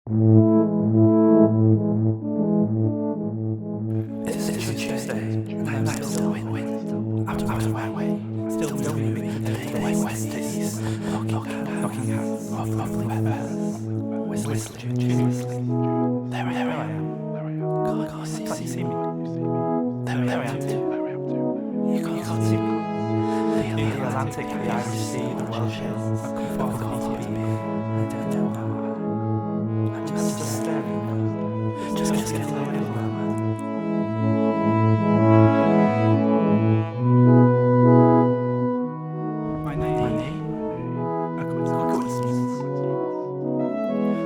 It's Tuesday, and I'm still in wind. Out of my way, still moving the west to east, knocking hats off the weapons, whistling tunelessly. There I am. Can't you see me? There I am too. You can't see me. The Atlantic, the Irish Sea, the Welsh hills, I've come far to be here. I don't know how. I'm just staring. Just getting a little bit. My name? A coincidence.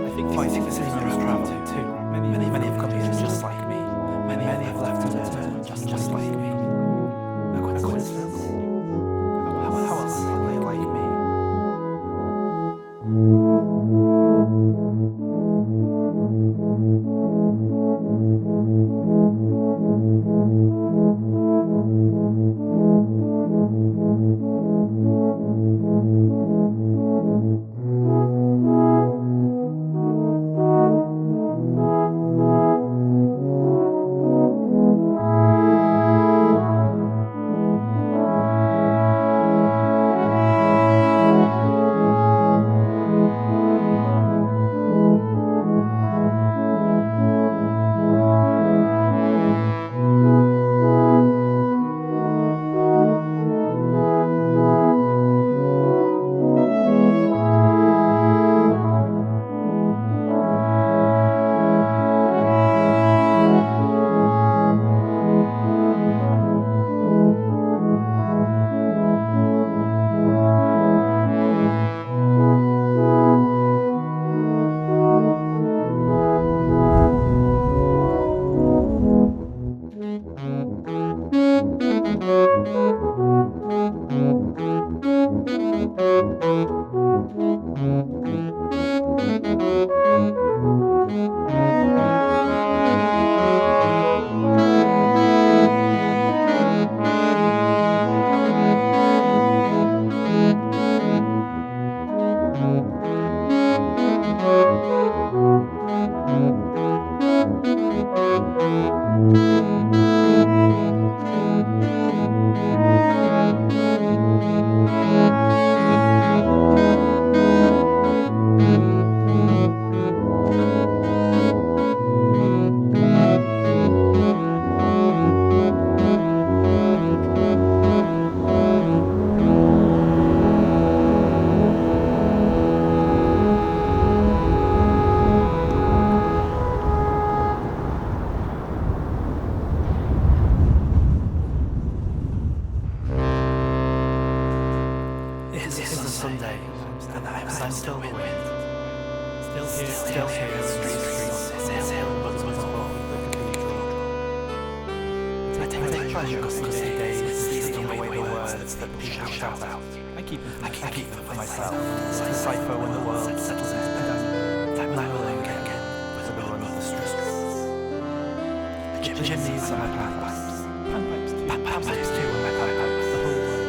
I think the same as travel too. Many have come here just like me. Many have left to return just like me. A coincidence? How else are they like me? It's a Sunday, and I'm still in wind. Still here, streets, hill, but the cathedral. I take pleasure because these days, stealing away words that people shout out. I keep them for myself, to decipher when the world settles into peace. That will again with the rhythm of the street. The chimneys are my bagpipes. Bagpipes too are my bagpipes. The whole world.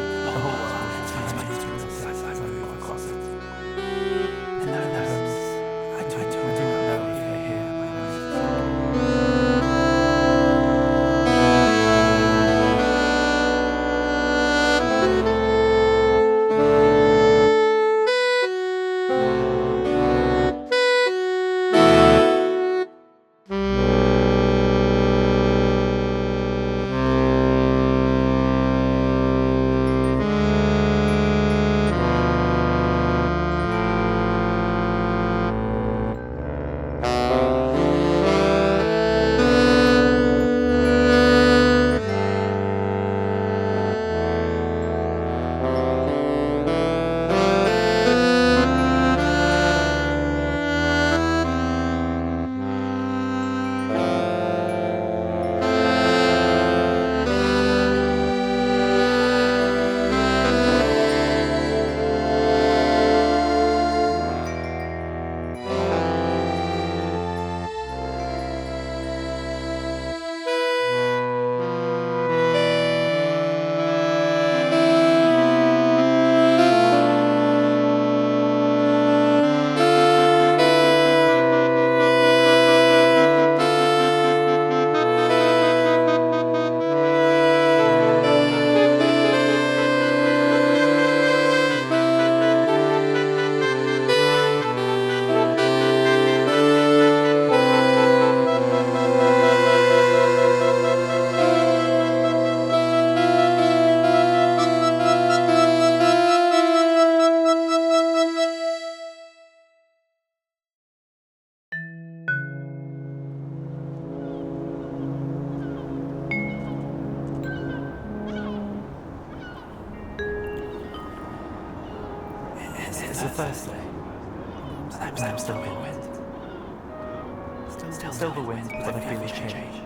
still the wind, but I feel a change.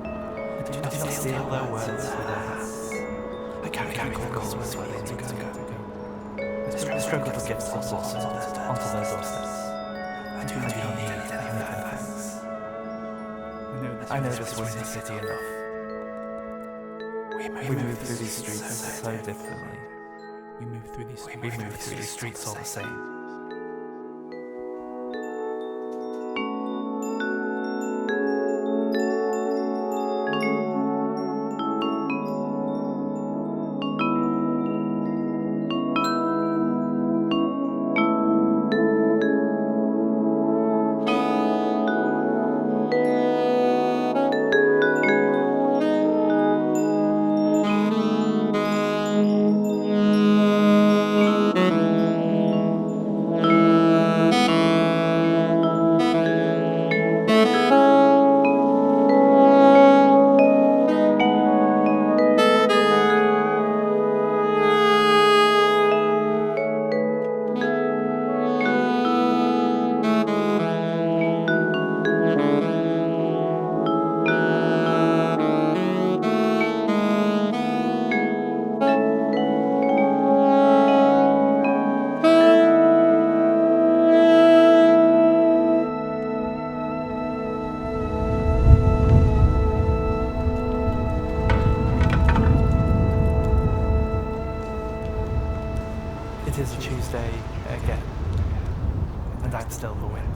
I do not steal their words with their hands. I can't call swelling to go. I struggle to get some sauce onto their doorsteps. I do not need any of their thanks. I know this Windsor City enough. We move through these streets so differently. We move through these streets all the same. It is a Tuesday again, and I'm still the wind.